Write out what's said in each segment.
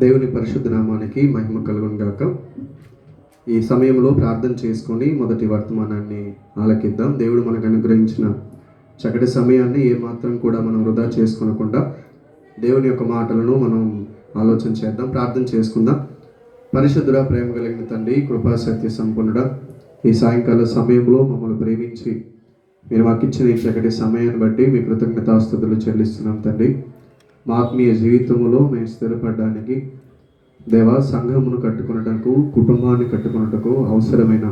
దేవుని పరిశుద్ధ నామానికి మహిమ కలుగును గాక. ఈ సమయంలో ప్రార్థన చేసుకొని మొదటి వర్తమానాన్ని ఆలకిద్దాం. దేవుడు మనకు అనుగ్రహించిన చక్కటి సమయాన్ని ఏమాత్రం కూడా మనం వృధా చేసుకోనకుండా దేవుని యొక్క మాటలను మనం ఆలోచన చేద్దాం, ప్రార్థన చేసుకుందాం. పరిశుద్ధుడా, ప్రేమ కలిగిన తండ్రి, కృపా సత్య సంపన్నుడా, ఈ సాయంకాల సమయంలో మమ్మల్ని ప్రేమించి మీరు మాకు ఇచ్చిన ఈ చక్కటి సమయాన్ని బట్టి మీ కృతజ్ఞతాస్తుతులు చెల్లిస్తున్నాం తండ్రి. మా ఆత్మీయ జీవితంలో మేము స్థిరపడడానికి, దేవా, సంఘమును కట్టుకున్నటకు, కుటుంబాన్ని కట్టుకున్నటకు అవసరమైన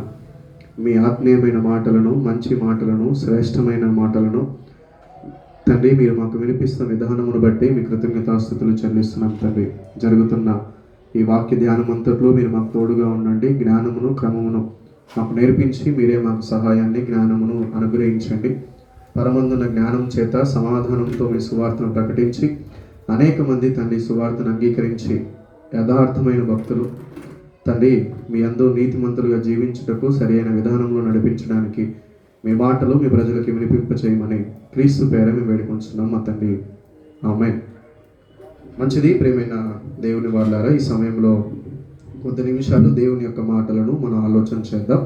మీ ఆత్మీయమైన మాటలను, మంచి మాటలను, శ్రేష్టమైన మాటలను తండ్రి మీరు మాకు వినిపిస్తున్న విధానమును బట్టి మీ కృతజ్ఞతాస్తుతులు చెల్లిస్తున్నాం తండ్రి. జరుగుతున్న ఈ వాక్య ధ్యానం అంతట్లో మీరు మాకు తోడుగా ఉండండి. జ్ఞానమును, క్రమమును మాకు నేర్పించి మీరే మాకు సహాయాన్ని, జ్ఞానమును అనుగ్రహించండి. పరమందున జ్ఞానం చేత సమాధానంతో మీ సువార్తను ప్రకటించి అనేక మంది తండ్రి సువార్తను అంగీకరించి యథార్థమైన భక్తులు తండ్రి మీ అందు నీతిమంతులుగా జీవించుటకు సరైన విధానంలో నడిపించడానికి మీ మాటలు మీ ప్రజలకు వినిపింప చేయమని క్రీస్తు పేర మేము వేడుకుంటున్నాం మా తండ్రి, ఆమేన్. మంచిది. ప్రియమైన దేవుని వాళ్ళారా, ఈ సమయంలో కొద్ది నిమిషాలు దేవుని యొక్క మాటలను మనం ఆలోచన చేద్దాం.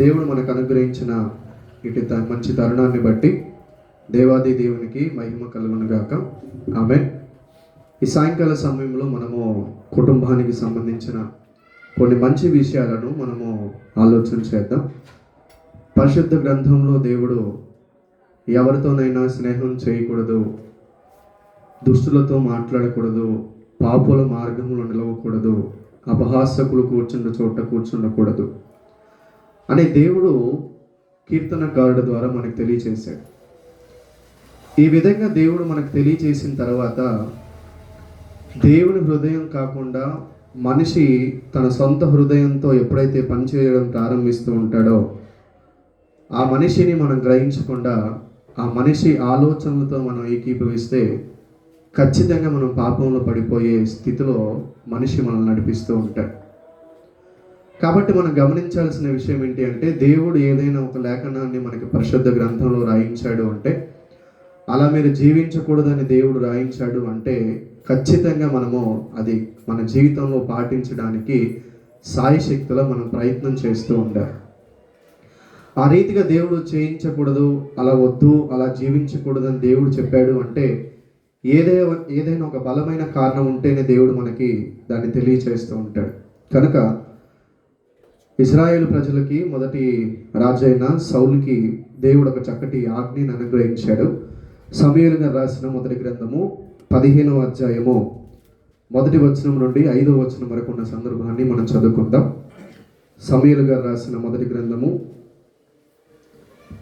దేవుడు మనకు అనుగ్రహించిన ఇటు మంచి తరుణాన్ని బట్టి దేవాది దేవునికి మహిమ కలుగును గాక, ఆమేన్. ఈ సాయంకాల సమయంలో మనము కుటుంబానికి సంబంధించిన కొన్ని మంచి విషయాలను మనము ఆలోచన చేద్దాం. పరిశుద్ధ గ్రంథంలో దేవుడు ఎవరితోనైనా స్నేహం చేయకూడదు, దుష్టులతో మాట్లాడకూడదు, పాపుల మార్గంలో నిలవకూడదు, అపహాసకులు కూర్చున్న చోట కూర్చుండకూడదు అనే దేవుడు కీర్తనకారుడు ద్వారా మనకు తెలియచేశాడు. ఈ విధంగా దేవుడు మనకు తెలియచేసిన తర్వాత దేవుని హృదయం కాకుండా మనిషి తన సొంత హృదయంతో ఎప్పుడైతే పనిచేయడం ప్రారంభిస్తూ ఉంటాడో ఆ మనిషిని మనం గ్రహించకుండా ఆ మనిషి ఆలోచనలతో మనం ఏకీభవిస్తే ఖచ్చితంగా మనం పాపంలో పడిపోయే స్థితిలో మనిషి మనల్ని నడిపిస్తూ ఉంటాడు. కాబట్టి మనం గమనించాల్సిన విషయం ఏంటి అంటే, దేవుడు ఏదైనా ఒక లేఖనాన్ని మనకి పరిశుద్ధ గ్రంథంలో రాయించాడు అంటే, అలా మీరు జీవించకూడదని దేవుడు రాయించాడు అంటే ఖచ్చితంగా మనము అది మన జీవితంలో పాటించడానికి సాయశక్తిలో మనం ప్రయత్నం చేస్తూ ఉండాలి. ఆ రీతిగా దేవుడు చేయించకూడదు, అలా వద్దు, అలా జీవించకూడదని దేవుడు చెప్పాడు అంటే ఏదైనా ఒక బలమైన కారణం ఉంటేనే దేవుడు మనకి దాన్ని తెలియచేస్తూ ఉంటాడు. కనుక ఇశ్రాయేలు ప్రజలకి మొదటి రాజైన సౌలుకి దేవుడు ఒక చక్కటి ఆజ్ఞని అనుగ్రహించాడు. సమూయేలు గారు రాసిన మొదటి గ్రంథము 15వ అధ్యాయము 1వ వచనం నుండి 5వ వచనం వరకు ఉన్న సందర్భాన్ని మనం చదువుకుందాం. సమూయేలు గారు రాసిన మొదటి గ్రంథము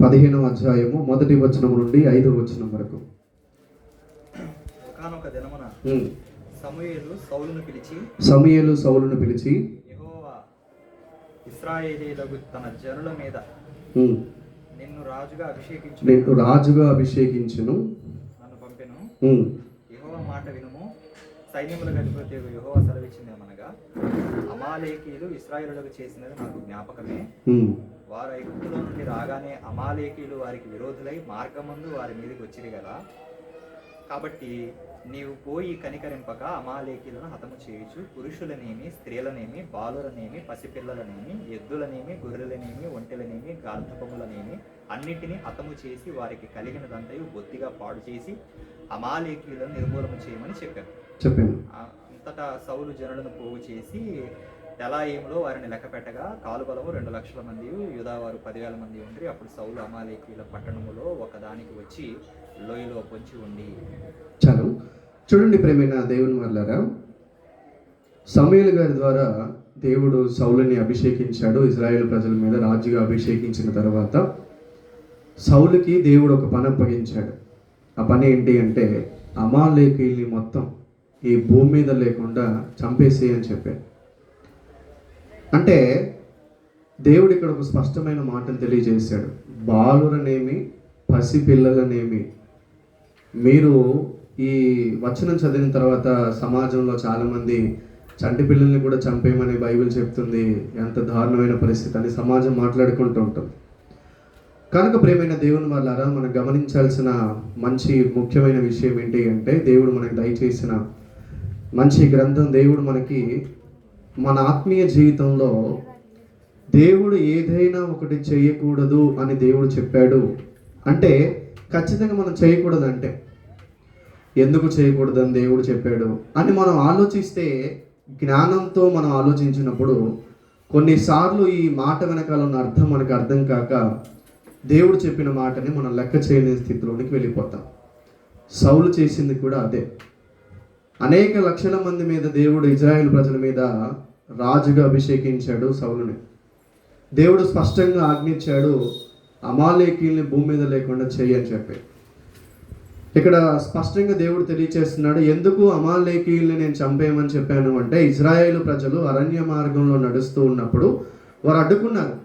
15వ అధ్యాయము 1వ వచనం నుండి 5వ వచనం వరకు. ఒకానొక దినమున సమూయేలు సౌలును పిలిచి యెహోవా ఇశ్రాయేలీయులకు తన జనుల మీద నిన్ను రాజుగా అభిషేకించును, నన్ను పంపెను. యెహోవా మాట వినుము. సైన్యములకు అధిపతి యెహోవా సెలవిచ్చినదేమనగా, అమాలేకీయులు ఇశ్రాయేలులకు చేసినది నాకు జ్ఞాపకమే. వారు ఐగుప్తులో నుండి రాగానే అమాలేకీయులు వారికి విరోధులై మార్గమందు వారి మీదకి వచ్చిరి కదా. కాబట్టి నీవు పోయి కనికరింపక అమాలేకీలను హతము చేయుచు, పురుషులనేమి, స్త్రీలనేమి, బాలులనేమి, పసిపిల్లలనేమి, ఎద్దులనేమి, గొర్రెలనేమి, ఒంటెలనేమి, గాల్ధపములనేమి అన్నిటినీ హతము చేసి వారికి కలిగినదంతయు బొత్తిగా పాడు చేసి అమాలేకీయులను నిర్మూలన చేయమని చెప్పాను. అంతటా సౌలు జనులను పోగు చేసి తెలాయిములో వారిని లెక్క పెట్టగా కాలుబలము 2 లక్షల మంది, యూదావారు 10,000 మంది ఉండి. అప్పుడు సౌలు అమాలేకీయుల పట్టణములో ఒకదానికి వచ్చి లోయలో పొంచి ఉండి. చాలు. చూడండి ప్రేమైన దేవుని వాళ్ళారా, సమూయేలు గారి ద్వారా దేవుడు సౌలుని అభిషేకించాడు. ఇశ్రాయేలు ప్రజల మీద రాజుగా అభిషేకించిన తర్వాత సౌలుకి దేవుడు ఒక పని అప్పగించాడు. ఆ పని ఏంటి అంటే, అమాలేకీయుల్ని మొత్తం ఈ భూమి మీద లేకుండా చంపేసేయి అని చెప్పాడు. అంటే దేవుడు ఇక్కడ ఒక స్పష్టమైన మాటను తెలియజేశాడు. బాలురనేమి, పసిపిల్లలనేమి, మీరు ఈ వచనం చదివిన తర్వాత సమాజంలో చాలామంది చంటి పిల్లల్ని కూడా చంపేయమని బైబిల్ చెప్తుంది, ఎంత దారుణమైన పరిస్థితి అని సమాజం మాట్లాడుకుంటూ ఉంటుంది. కనుక ప్రేమైన దేవుని వాళ్ళారా, మనం గమనించాల్సిన మంచి ముఖ్యమైన విషయం ఏంటి అంటే, దేవుడు మనకు దయచేసిన మంచి గ్రంథం దేవుడు మనకి మన ఆత్మీయ జీవితంలో దేవుడు ఏదైనా ఒకటి చేయకూడదు అని దేవుడు చెప్పాడు అంటే ఖచ్చితంగా మనం చేయకూడదు. అంటే ఎందుకు చేయకూడదని దేవుడు చెప్పాడు అని మనం ఆలోచిస్తే, జ్ఞానంతో మనం ఆలోచించినప్పుడు కొన్నిసార్లు ఈ మాట వెనకాల ఉన్న అర్థం మనకు అర్థం కాక దేవుడు చెప్పిన మాటని మనం లెక్క చేయలేని స్థితిలోనికి వెళ్ళిపోతాం. సౌలు చేసింది కూడా అదే. అనేక లక్షల మంది మీద దేవుడు ఇజ్రాయేల్ ప్రజల మీద రాజుగా అభిషేకించాడు సౌలుని. దేవుడు స్పష్టంగా ఆజ్ఞించాడు, అమాలేకీల్ని భూమి మీద లేకుండా చెయ్యి అని చెప్పి. ఇక్కడ స్పష్టంగా దేవుడు తెలియచేస్తున్నాడు, ఎందుకు అమాలేకీల్ని నేను చంపేయమని చెప్పాను అంటే, ఇజ్రాయేలు ప్రజలు అరణ్య మార్గంలో నడుస్తూ ఉన్నప్పుడు వారు అడ్డుకున్నారు,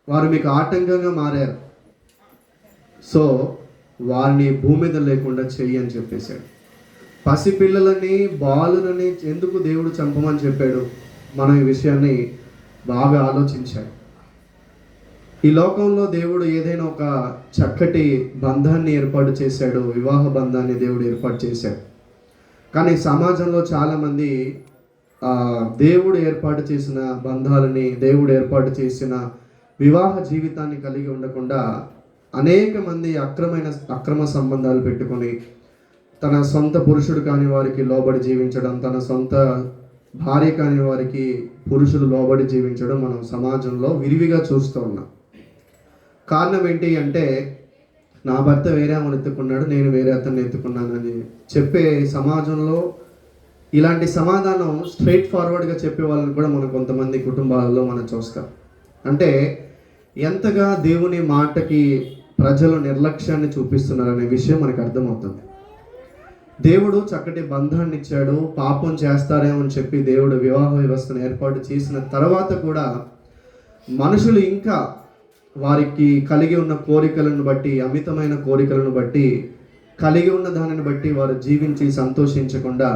వారు మీకు ఆటంకంగా మారారు, సో వారిని భూమి మీద లేకుండా చెయ్యి అని చెప్పేశాడు. పసిపిల్లలని బాలులని ఎందుకు దేవుడు చంపమని చెప్పాడు? మనం ఈ విషయాన్ని బాగా ఆలోచించాలి. ఈ లోకంలో దేవుడు ఏదైనా ఒక చక్కటి బంధాన్ని ఏర్పాటు చేశాడు, వివాహ బంధాన్ని దేవుడు ఏర్పాటు చేశాడు. కానీ సమాజంలో చాలామంది దేవుడు ఏర్పాటు చేసిన బంధాలని, దేవుడు ఏర్పాటు చేసిన వివాహ జీవితాన్ని కలిగి ఉండకుండా అనేక మంది అక్రమ సంబంధాలు పెట్టుకొని తన సొంత పురుషుడు కాని వారికి లోబడి జీవించడం, తన సొంత భార్య కాని వారికి పురుషులు లోబడి జీవించడం మనం సమాజంలో విరివిగా చూస్తూ ఉన్నాం. కారణం ఏంటి అంటే, నా భర్త వేరే ఆమెను ఎత్తుకున్నాడు, నేను వేరే అతన్ని ఎత్తుకున్నానని చెప్పే సమాజంలో ఇలాంటి సమాధానం స్ట్రైట్ ఫార్వర్డ్గా చెప్పే వాళ్ళని కూడా మనం కొంతమంది కుటుంబాలలో మనం చూస్తాం. అంటే ఎంతగా దేవుని మాటకి ప్రజలు నిర్లక్ష్యాన్ని చూపిస్తున్నారనే విషయం మనకు అర్థమవుతుంది. దేవుడు చక్కటి బంధాన్ని ఇచ్చాడు, పాపం చేస్తారేమో అని చెప్పి దేవుడు వివాహ వ్యవస్థను ఏర్పాటు చేసిన తర్వాత కూడా మనుషులు ఇంకా వారికి కలిగి ఉన్న కోరికలను బట్టి, అమితమైన కోరికలను బట్టి, కలిగి ఉన్న దానిని బట్టి వారు జీవించి సంతోషించకుండా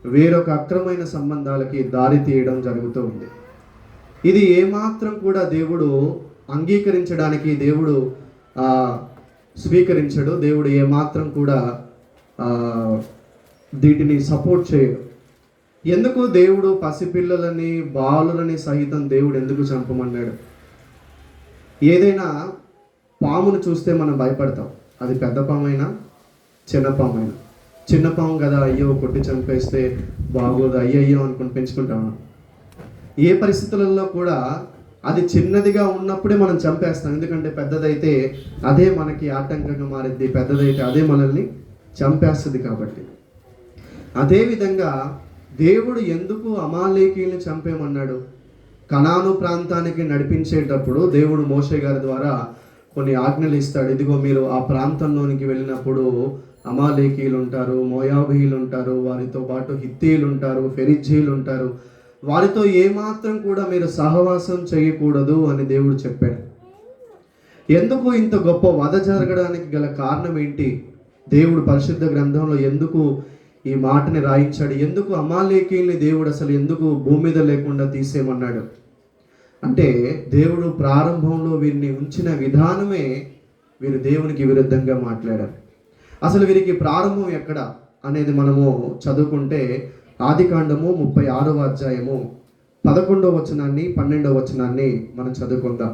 వేరొక అక్రమైన సంబంధాలకి దారి తీయడం జరుగుతూ ఉంది. ఇది ఏమాత్రం కూడా దేవుడు అంగీకరించడానికి దేవుడు స్వీకరించడు. దేవుడు ఏమాత్రం కూడా వీటిని సపోర్ట్ చేయడు. ఎందుకు దేవుడు పసిపిల్లలని బాలులని సహితం దేవుడు ఎందుకు చంపమన్నాడు? ఏదైనా పామును చూస్తే మనం భయపడతాం, అది పెద్ద పామైనా చిన్న పామైనా. చిన్న పాము కదా, అయ్యో కొట్టి చంపేస్తే బాగోదు, అయ్యయ్యో అనుకుని పెంచుకుంటాము. ఏ పరిస్థితులలో కూడా అది చిన్నదిగా ఉన్నప్పుడే మనం చంపేస్తాం, ఎందుకంటే పెద్దదైతే అదే మనకి ఆటంకంగా మారిద్ది, పెద్దదైతే అదే మనల్ని చంపేస్తుంది కాబట్టి. అదేవిధంగా దేవుడు ఎందుకు అమాలేకీల్ని చంపేమన్నాడు? కనాను ప్రాంతానికి నడిపించేటప్పుడు దేవుడు మోషే గారి ద్వారా కొన్ని ఆజ్ఞలు ఇస్తాడు. ఇదిగో మీరు ఆ ప్రాంతంలోనికి వెళ్ళినప్పుడు అమాలేకీలు ఉంటారు, మోయాబీలు ఉంటారు, వారితో పాటు హిత్తీలు ఉంటారు, ఫెరిజ్జీలు ఉంటారు, వారితో ఏమాత్రం కూడా మీరు సహవాసం చేయకూడదు అని దేవుడు చెప్పాడు. ఎందుకు ఇంత గొప్ప వధ జరగడానికి గల కారణం ఏంటి? దేవుడు పరిశుద్ధ గ్రంథంలో ఎందుకు ఈ మాటని రాయించాడు? ఎందుకు అమాలేకీల్ని దేవుడు అసలు ఎందుకు భూమి మీద లేకుండా తీసేయమన్నాడు అంటే, దేవుడు ప్రారంభంలో వీరిని ఉంచిన విధానమే వీరు దేవునికి విరుద్ధంగా మాట్లాడారు. అసలు వీరికి ప్రారంభం ఎక్కడ అనేది మనము చదువుకుంటే ఆదికాండము 36వ అధ్యాయము 11వ వచనాన్ని 12వ వచనాన్ని మనం చదువుకుందాం.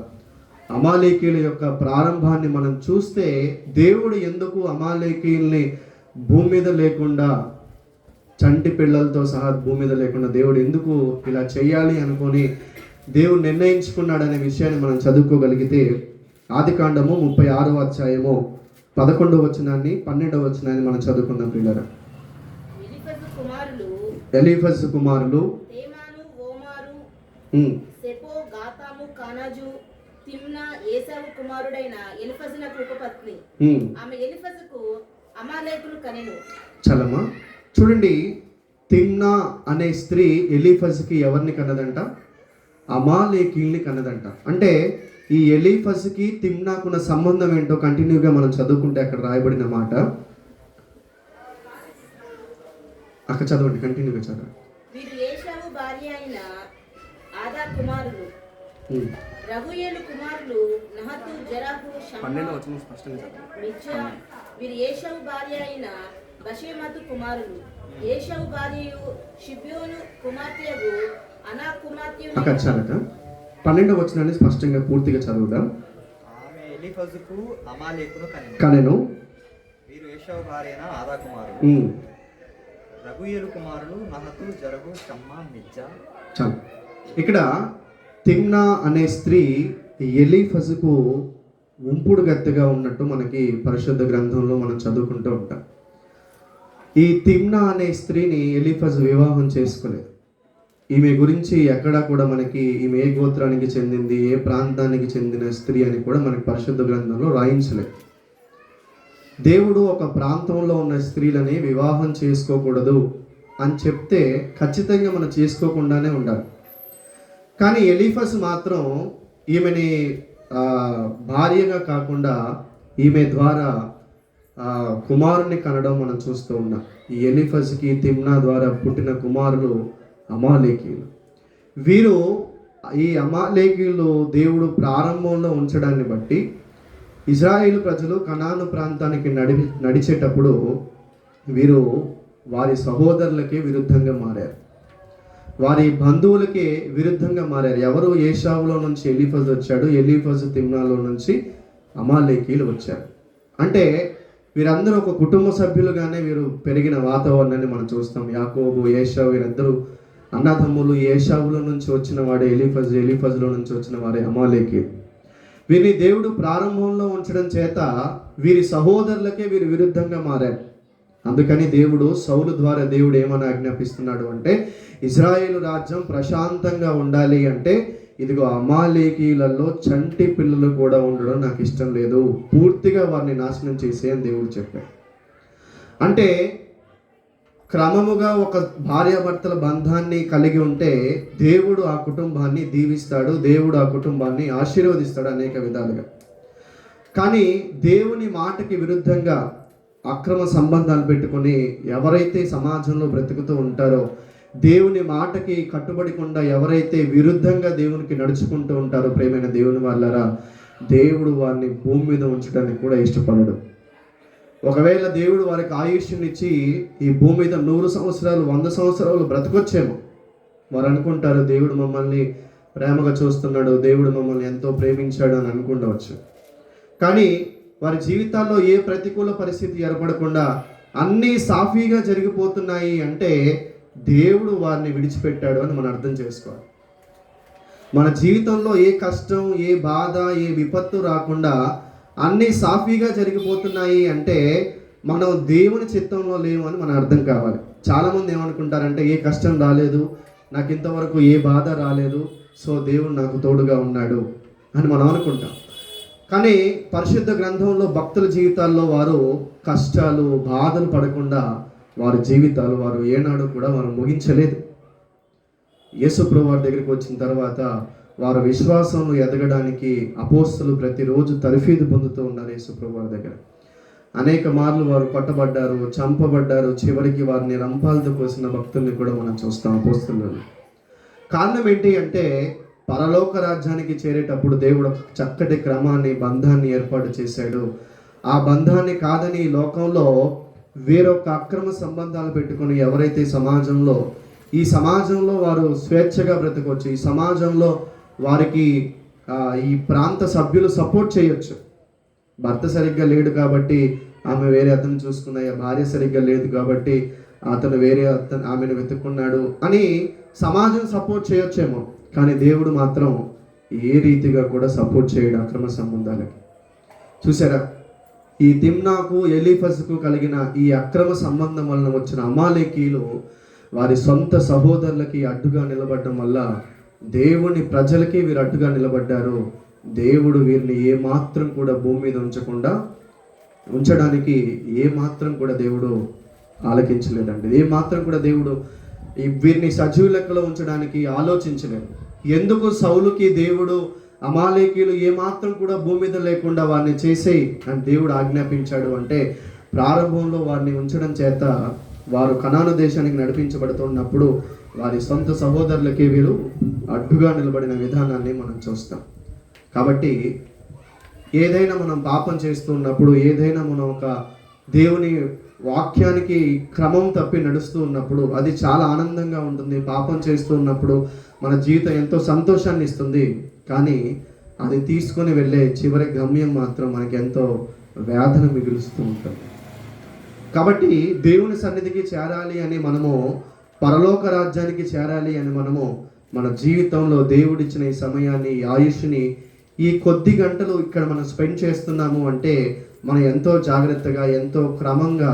అమాలేకీల యొక్క ప్రారంభాన్ని మనం చూస్తే దేవుడు ఎందుకు అమాలేకీల్ని భూమి మీద లేకుండా, చంటి పిల్లలతో సహా భూమి మీద లేకుండా దేవుడు ఎందుకు ఇలా చేయాలి అనుకొని దేవుడు నిర్ణయించుకున్నాడనే విషయాన్ని మనం చదువుకోగలిగితే ఆదికాండము 36వ అధ్యాయము 11వ వచనాన్ని 12వ వచనాన్ని మనం చదువుకుందాం పిల్లరా. ఎలీఫజు కుమారులు తేమాను, ఓమారు, సెపో, గాతాము, కానాజు, తిమ్నా ఏశావు కుమారుడైన ఎలీఫజునకు ఉపపత్ని. ఆమె ఎలీఫజుకు అమాలేకులు కనెను. చలమా చూడండి, తిమ్నా అనే స్త్రీ ఎలీఫజుకి ఎవరిని కన్నదంట? అమాలేకీల్ని కన్నదంట. అంటే ఈ ఎలీఫజుకి తిమ్నాకున్న సంబంధం ఏంటో కంటిన్యూగా మనం చదువుకుంటే అక్కడ రాయబడిన మాట. అక్కడ చదవండి, కంటిన్యూగా చదవండి. వీరు ఏశావు భార్య అయిన ఆదా కుమారులు. రగుయేలు కుమారులు నహతు, జరాహు, షమ్మా, మిజ్జా. వీరు ఏశావు భార్య అయిన బషెమతు కుమారులు. ఏషావు భార్యయు షిబ్యోను కుమార్తెయగు అనా కుమార్తెయు. అక్కడ చాలట 12వ వచనాన్ని స్పష్టంగా పూర్తిగా చదువుదాం. ఆమె ఎలీఫజుకు అమాలేకును కనెను. కనెను. వీరు ఏషావు భార్యన ఆదా కుమారులు. రగుయేలు కుమారులు నహతు, జరగు, షమ్మా, మిజ్జా. చాలు. ఇక్కడ తిమ్నా అనే స్త్రీ ఎలీఫజుకు ఉంపుడు గత్తెగా ఉన్నట్టు మనకి పరిశుద్ధ గ్రంథంలో మనం చదువుకుంటూ ఉంటాం. ఈ తిమ్నా అనే స్త్రీని ఎలీఫజు వివాహం చేసుకోలేదు. ఈమె గురించి ఎక్కడా కూడా మనకి ఈమె ఏ గోత్రానికి చెందింది, ఏ ప్రాంతానికి చెందిన స్త్రీ అని కూడా మనకి పరిశుద్ధ గ్రంథంలో రాయించలేదు. దేవుడు ఒక ప్రాంతంలో ఉన్న స్త్రీలని వివాహం చేసుకోకూడదు అని చెప్తే ఖచ్చితంగా మనం చేసుకోకుండానే ఉండాలి. కానీ ఎలీఫస్ మాత్రం ఈమెని భార్యగా కాకుండా ఈమె ద్వారా కుమారుని కనడం మనం చూస్తూ ఉన్నాం. ఈ ఎలీఫస్కి తిమ్నా ద్వారా పుట్టిన కుమారులు అమాలేకీయులు. వీరు ఈ అమాలేకీయులు దేవుడు ప్రారంభంలో ఉంచడాన్ని బట్టి ఇజ్రాయేలు ప్రజలు కనాను ప్రాంతానికి నడిచేటప్పుడు వీరు వారి సహోదరులకే విరుద్ధంగా మారారు, వారి బంధువులకే విరుద్ధంగా మారారు. ఎవరు? ఏషావులో నుంచి ఎలీఫజ్ వచ్చాడు, ఎలీఫజ్ తిమ్నాలో నుంచి అమాలేకీయులు వచ్చారు. అంటే వీరందరూ ఒక కుటుంబ సభ్యులుగానే వీరు పెరిగిన వాతావరణాన్ని మనం చూస్తాం. యాకోబు, ఏషావు వీరందరూ అన్నదమ్ములు. ఏషావులో నుంచి వచ్చిన వాడే ఎలీఫజ్, ఎలీఫజ్లో నుంచి వచ్చిన వాడే అమాలేకీయులు. వీరిని దేవుడు ప్రారంభంలో ఉంచడం చేత వీరి సహోదరులకే వీరు విరుద్ధంగా మారారు. అందుకని దేవుడు సౌలు ద్వారా దేవుడు ఏమని ఆజ్ఞాపిస్తున్నాడు అంటే, ఇజ్రాయేలు రాజ్యం ప్రశాంతంగా ఉండాలి అంటే ఇదిగో అమాలేకీయులలో చంటి పిల్లలు కూడా ఉండడం నాకు ఇష్టం లేదు, పూర్తిగా వారిని నాశనం చేసే అని దేవుడు చెప్పాడు. అంటే క్రమముగా ఒక భార్యాభర్తల బంధాన్ని కలిగి ఉంటే దేవుడు ఆ కుటుంబాన్ని దీవిస్తాడు, దేవుడు ఆ కుటుంబాన్ని ఆశీర్వదిస్తాడు అనేక విధాలుగా. కానీ దేవుని మాటకి విరుద్ధంగా అక్రమ సంబంధాలు పెట్టుకొని ఎవరైతే సమాజంలో బ్రతుకుతూ ఉంటారో, దేవుని మాటకి కట్టుబడకుండా ఎవరైతే విరుద్ధంగా దేవునికి నడుచుకుంటూ ఉంటారో, ప్రేమైన దేవుని వాళ్ళరా, దేవుడు వారిని భూమి మీద ఉంచడానికి కూడా ఇష్టపడడు. ఒకవేళ దేవుడు వారికి ఆయుష్నిచ్చి ఈ భూమి మీద 100 సంవత్సరాలు 100 సంవత్సరాలు బ్రతకొచ్చేమో, వారు అనుకుంటారు దేవుడు మమ్మల్ని ప్రేమగా చూస్తున్నాడు, దేవుడు మమ్మల్ని ఎంతో ప్రేమించాడు అని అనుకుండవచ్చు. కానీ వారి జీవితాల్లో ఏ ప్రతికూల పరిస్థితి ఏర్పడకుండా అన్నీ సాఫీగా జరిగిపోతున్నాయి అంటే దేవుడు వారిని విడిచిపెట్టాడు అని మనం అర్థం చేసుకోవాలి. మన జీవితంలో ఏ కష్టం, ఏ బాధ, ఏ విపత్తు రాకుండా అన్నీ సాఫీగా జరిగిపోతున్నాయి అంటే మనం దేవుని చిత్తంలో లేము అని మనం అర్థం కావాలి. చాలామంది ఏమనుకుంటారంటే ఏ కష్టం రాలేదు, నాకు ఇంతవరకు ఏ బాధ రాలేదు, సో దేవుడు నాకు తోడుగా ఉన్నాడు అని మనం అనుకుంటాం. కానీ పరిశుద్ధ గ్రంథంలో భక్తుల జీవితాల్లో వారు కష్టాలు, బాధలు పడకుండా వారి జీవితాలు వారు ఏనాడు కూడా వారు ముగించలేదు. యేసు ప్రభువు వారి దగ్గరికి వచ్చిన తర్వాత వారు విశ్వాసంలో ఎదగడానికి అపోస్తలు ప్రతిరోజు తర్ఫీదు పొందుతూ ఉన్నారు. యేసు ప్రభువు వారి దగ్గర అనేక మార్లు వారు కొట్టబడ్డారు, చంపబడ్డారు, చివరికి వారిని రంపాలతో కోసిన భక్తుల్ని కూడా మనం చూస్తాం అపోస్తలులను. కారణం ఏంటి అంటే పరలోక రాజ్యానికి చేరేటప్పుడు దేవుడు ఒక చక్కటి క్రమాన్ని, బంధాన్ని ఏర్పాటు చేశాడు. ఆ బంధాన్ని కాదని ఈ లోకంలో వేరొక అక్రమ సంబంధాలు పెట్టుకొని ఎవరైతే ఈ సమాజంలో వారు స్వేచ్ఛగా బ్రతకొచ్చు, ఈ సమాజంలో వారికి ఈ ప్రాంత సభ్యులు సపోర్ట్ చేయొచ్చు. భర్త సరిగ్గా లేడు కాబట్టి ఆమె వేరే అతను చూసుకున్నాయి, భార్య సరిగ్గా లేదు కాబట్టి అతను వేరే ఆమెను వెతుక్కున్నాడు అని సమాజం సపోర్ట్ చేయొచ్చేమో, కానీ దేవుడు మాత్రం ఏ రీతిగా కూడా సపోర్ట్ చేయడు అక్రమ సంబంధాలకి. చూసారా, ఈ తిమ్నాకు ఎలీఫజుకు కలిగిన ఈ అక్రమ సంబంధం వలన వచ్చిన అమాలేకీయులు వారి సొంత సహోదరులకి అడ్డుగా నిలబడడం వల్ల దేవుని ప్రజలకి వీరు అడ్డుగా నిలబడ్డారు. దేవుడు వీరిని ఏమాత్రం కూడా భూమి మీద ఉంచడానికి ఏమాత్రం కూడా దేవుడు ఆలకించలేదండి. ఏమాత్రం కూడా దేవుడు వీరిని సజీవ లెక్కలో ఉంచడానికి ఆలోచించలేదు. ఎందుకు సౌలుకి దేవుడు అమాలేకీయులు ఏమాత్రం కూడా భూమి మీద లేకుండా వారిని చేసేయి అని దేవుడు ఆజ్ఞాపించాడు అంటే ప్రారంభంలో వారిని ఉంచడం చేత వారు కనాను దేశానికి నడిపించబడుతున్నప్పుడు వారి సొంత సహోదరులకి వీరు అడ్డుగా నిలబడిన విధానాన్ని మనం చూస్తాం. కాబట్టి ఏదైనా మనం పాపం చేస్తున్నప్పుడు, ఏదైనా మనం ఒక దేవుని వాక్యానికి క్రమం తప్పి నడుస్తూ ఉన్నప్పుడు అది చాలా ఆనందంగా ఉంటుంది. పాపం చేస్తూ ఉన్నప్పుడు మన జీవితం ఎంతో సంతోషాన్ని ఇస్తుంది. కానీ అది తీసుకొని వెళ్ళే చివరి గమ్యం మాత్రం మనకి ఎంతో వేదన మిగులుస్తూ ఉంటుంది. కాబట్టి దేవుని సన్నిధికి చేరాలి అని మనము, పరలోక రాజ్యానికి చేరాలి అని మనము మన జీవితంలో దేవుడిచ్చిన ఈ సమయాన్ని, ఈ ఆయుష్ని, ఈ కొద్ది గంటలు ఇక్కడ మనం స్పెండ్ చేస్తున్నాము అంటే మనం ఎంతో జాగ్రత్తగా, ఎంతో క్రమంగా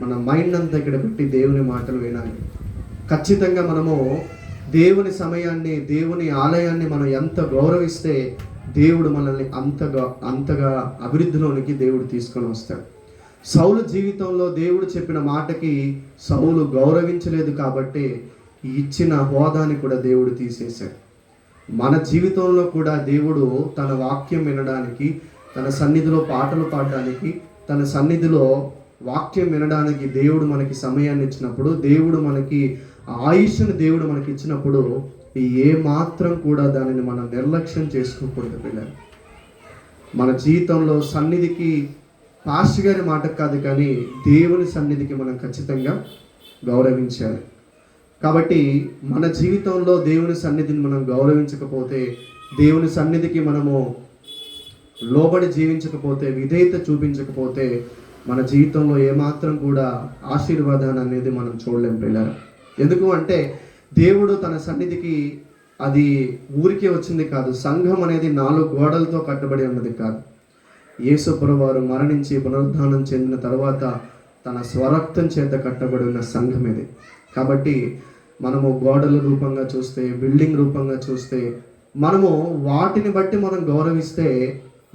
మన మైండ్ అంతా ఇక్కడ పెట్టి దేవుని మాటలు వినాలి. ఖచ్చితంగా మనము దేవుని సమయాన్ని, దేవుని ఆలయాన్ని మనం ఎంత గౌరవిస్తే దేవుడు మనల్ని అంతగా అభివృద్ధిలోనికి దేవుడు తీసుకొని వస్తాడు. సౌలు జీవితంలో దేవుడు చెప్పిన మాటకి సౌలు గౌరవించలేదు కాబట్టి ఇచ్చిన హోదాని కూడా దేవుడు తీసేశాడు. మన జీవితంలో కూడా దేవుడు తన వాక్యం వినడానికి, తన సన్నిధిలో పాటలు పాడడానికి, తన సన్నిధిలో వాక్యం వినడానికి దేవుడు మనకి సమయాన్ని ఇచ్చినప్పుడు, దేవుడు మనకి ఆయుష్ను దేవుడు మనకి ఇచ్చినప్పుడు ఏ మాత్రం కూడా దానిని మనం నిర్లక్ష్యం చేసుకోకూడదు పిల్లలు. మన జీవితంలో సన్నిధికి పాస్టర్ గారి మాటకు కాదు కానీ దేవుని సన్నిధికి మనం ఖచ్చితంగా గౌరవించాలి. కాబట్టి మన జీవితంలో దేవుని సన్నిధిని మనం గౌరవించకపోతే, దేవుని సన్నిధికి మనము లోబడి జీవించకపోతే, విధేయత చూపించకపోతే మన జీవితంలో ఏమాత్రం కూడా ఆశీర్వాదాన్ని అనేది మనం చూడలేం పిల్లలు. ఎందుకు అంటే దేవుడు తన సన్నిధికి అది ఊరికే వచ్చింది కాదు. సంఘం అనేది 4 గోడలతో కట్టబడి ఉన్నది కాదు. యేసు ప్రభువారు మరణించి పునరుద్ధానం చెందిన తర్వాత తన స్వరక్తం చేత కట్టబడి ఉన్న సంఘం ఇది. కాబట్టి మనము గోడల రూపంగా చూస్తే, బిల్డింగ్ రూపంగా చూస్తే, మనము వాటిని బట్టి మనం గౌరవిస్తే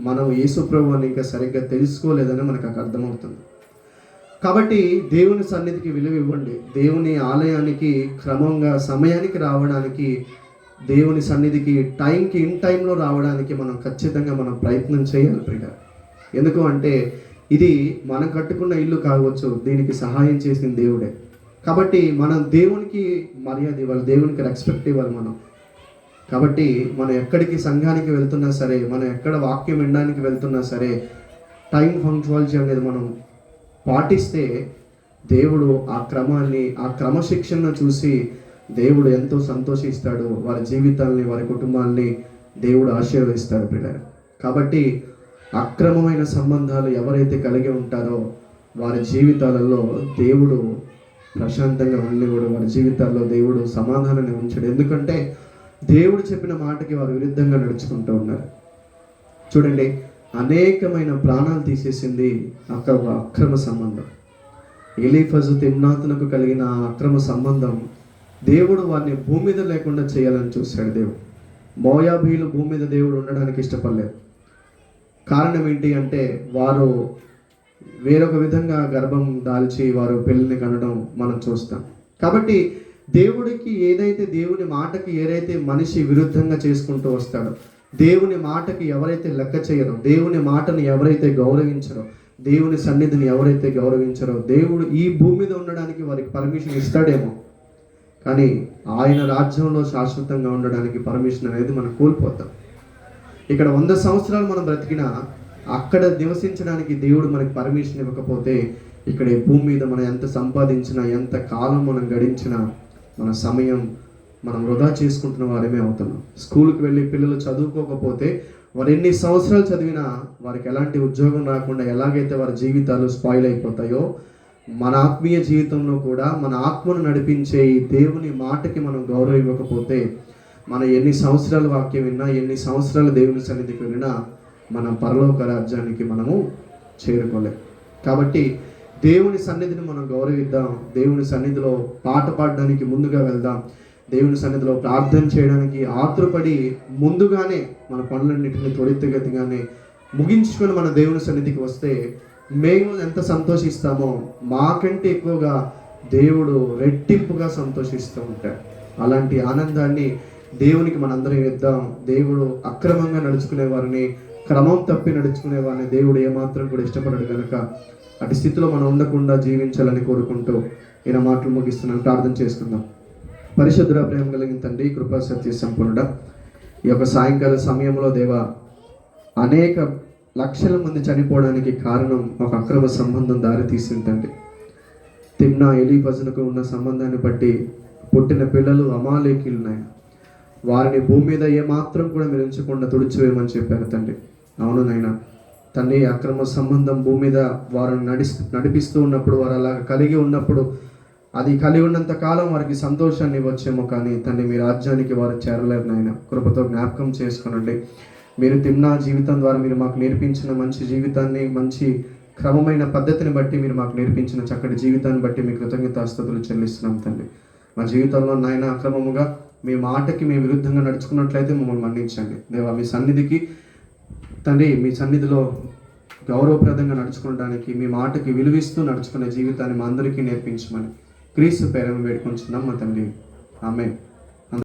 మనం యేసు ప్రభువుని ఇంకా సరిగ్గా తెలుసుకోలేదని మనకు అక్కడ అర్థమవుతుంది. కాబట్టి దేవుని సన్నిధికి విలువ ఇవ్వండి. దేవుని ఆలయానికి క్రమంగా సమయానికి రావడానికి, దేవుని సన్నిధికి టైంకి ఇన్ టైంలో రావడానికి మనం ఖచ్చితంగా మనం ప్రయత్నం చేయాలి ప్రియ. ఎందుకు అంటే ఇది మనం కట్టుకున్న ఇల్లు కావచ్చు, దీనికి సహాయం చేసిన దేవుడే. కాబట్టి మనం దేవునికి మర్యాద ఇవ్వాలి, దేవునికి రెస్పెక్ట్ ఇవ్వాలి మనం. కాబట్టి మనం ఎక్కడికి సంఘానికి వెళ్తున్నా సరే, మనం ఎక్కడ వాక్యం వినడానికి వెళ్తున్నా సరే, టైం పంక్చువాలిటీ అనేది మనం పాటిస్తే దేవుడు ఆ క్రమాన్ని, ఆ క్రమశిక్షణను చూసి దేవుడు ఎంతో సంతోషిస్తాడు. వారి జీవితాల్ని, వారి కుటుంబాల్ని దేవుడు ఆశీర్వదిస్తాడు పిల్లలు. కాబట్టి అక్రమమైన సంబంధాలు ఎవరైతే కలిగి ఉంటారో వారి జీవితాలలో దేవుడు ప్రశాంతంగా ఉండేవాడు, వారి జీవితాల్లో దేవుడు సమాధానాన్ని ఉంచాడు. ఎందుకంటే దేవుడు చెప్పిన మాటకి వారు విరుద్ధంగా నడుచుకుంటూ ఉన్నారు. చూడండి, అనేకమైన ప్రాణాలు తీసేసింది అక్రమ సంబంధం. ఎలీఫజు తిమ్నాతునకు కలిగిన అక్రమ సంబంధం దేవుడు వారిని భూమి మీద లేకుండా చేయాలని చూశాడు. దేవుడు మోయాబీలు భూమి మీద దేవుడు ఉండడానికి ఇష్టపడలేదు. కారణం ఏంటి అంటే వారు వేరొక విధంగా గర్భం దాల్చి వారు పెళ్ళిని కనడం మనం చూస్తాం. కాబట్టి దేవుడికి ఏదైతే, దేవుని మాటకి ఏదైతే మనిషి విరుద్ధంగా చేసుకుంటూ వస్తాడో, దేవుని మాటకి ఎవరైతే లెక్క చేయరో, దేవుని మాటను ఎవరైతే గౌరవించరో, దేవుని సన్నిధిని ఎవరైతే గౌరవించరో, దేవుడు ఈ భూమి మీద ఉండడానికి వారికి పర్మిషన్ ఇస్తాడేమో, కానీ ఆయన రాజ్యంలో శాశ్వతంగా ఉండడానికి పర్మిషన్ అనేది మనం కోల్పోతాం. ఇక్కడ 100 సంవత్సరాలు మనం బ్రతికినా అక్కడ నివసించడానికి దేవుడు మనకి పర్మిషన్ ఇవ్వకపోతే ఇక్కడ ఈ భూమి మీద మనం ఎంత సంపాదించినా, ఎంత కాలం మనం గడించినా మన సమయం మనం వృధా చేసుకుంటున్న వారేమే అవుతున్నాం. స్కూల్కి వెళ్ళి పిల్లలు చదువుకోకపోతే వారు ఎన్ని సంవత్సరాలు చదివినా వారికి ఎలాంటి ఉద్యోగం రాకుండా ఎలాగైతే వారి జీవితాలు స్పాయిల్ అయిపోతాయో, మన ఆత్మీయ జీవితంలో కూడా మన ఆత్మను నడిపించే ఈ దేవుని మాటకి మనం గౌరవం ఇవ్వకపోతే మనం ఎన్ని సంవత్సరాలు వాక్యం విన్నా, ఎన్ని సంవత్సరాలు దేవుని సన్నిధికి వెళ్ళినా మనం పరలోక రాజ్యానికి మనము చేరుకోలేం. కాబట్టి దేవుని సన్నిధిని మనం గౌరవిద్దాం. దేవుని సన్నిధిలో పాట పాడడానికి ముందుగా వెళ్దాం. దేవుని సన్నిధిలో ప్రార్థన చేయడానికి ఆతురపడి ముందుగానే మన పనులన్నింటినీ త్వరితగతిగానే ముగించుకొని మన దేవుని సన్నిధికి వస్తే మేము ఎంత సంతోషిస్తామో మాకంటే ఎక్కువగా దేవుడు రెట్టింపుగా సంతోషిస్తూ ఉంటాడు. అలాంటి ఆనందాన్ని దేవునికి మనందరం ఇద్దాం. దేవుడు అక్రమంగా నడుచుకునే వారిని, క్రమం తప్పి నడుచుకునే వారిని దేవుడు ఏమాత్రం కూడా ఇష్టపడడు కనుక అటు స్థితిలో మనం ఉండకుండా జీవించాలని కోరుకుంటూ ఈయన మాటలు ముగిస్తున్నాను. ప్రార్థన చేసుకుందాం. పరిశుద్ధ ప్రేమ కలిగిన తండ్రి, కృపా సత్య సంపూర్ణుడా, ఈ యొక్క సాయంకాల సమయంలో దేవా, అనేక లక్షల మంది చనిపోవడానికి కారణం ఒక అక్రమ సంబంధం దారి తీసింది తండ్రి. తిమ్నా ఎలీఫజునకు ఉన్న సంబంధాన్ని బట్టి పుట్టిన పిల్లలు అమాలేకీయులు నాయన. వారిని భూమి మీద ఏమాత్రం కూడా మీరు ఉంచకుండా తుడిచివేయమని చెప్పారు తండ్రి. అవును నాయన తండ్రి, అక్రమ సంబంధం భూమి మీద వారిని నడిపిస్తూ ఉన్నప్పుడు, వారు అలా కలిగి ఉన్నప్పుడు, అది కలిగి ఉన్నంత కాలం వారికి సంతోషాన్ని ఇవ్వచ్చేమో, కానీ తండ్రి మీ రాజ్యానికి వారు చేరలేరు నాయన. కృపతో జ్ఞాపకం చేసుకునండి. మీరు తిమ్నా జీవితం ద్వారా మీరు మాకు నేర్పించిన మంచి జీవితాన్ని, మంచి క్రమమైన పద్ధతిని బట్టి, మీరు మాకు నేర్పించిన చక్కటి జీవితాన్ని బట్టి మీ కృతజ్ఞతాస్తుతులు చెల్లిస్తున్నాం తండ్రి. మా జీవితంలో నాయన అక్రమముగా మీ మాటకి మేము విరుద్ధంగా నడుచుకున్నట్లయితే మమ్మల్ని మన్నించండి దేవా. మీ సన్నిధికి తండ్రి, మీ సన్నిధిలో గౌరవప్రదంగా నడుచుకోవడానికి, మీ మాటకి విలువిస్తూ నడుచుకునే జీవితాన్ని మా అందరికీ నేర్పించమని క్రీస్తు పేరును వేడుకొంచున్నాం మా తండ్రి. ఆమేన్.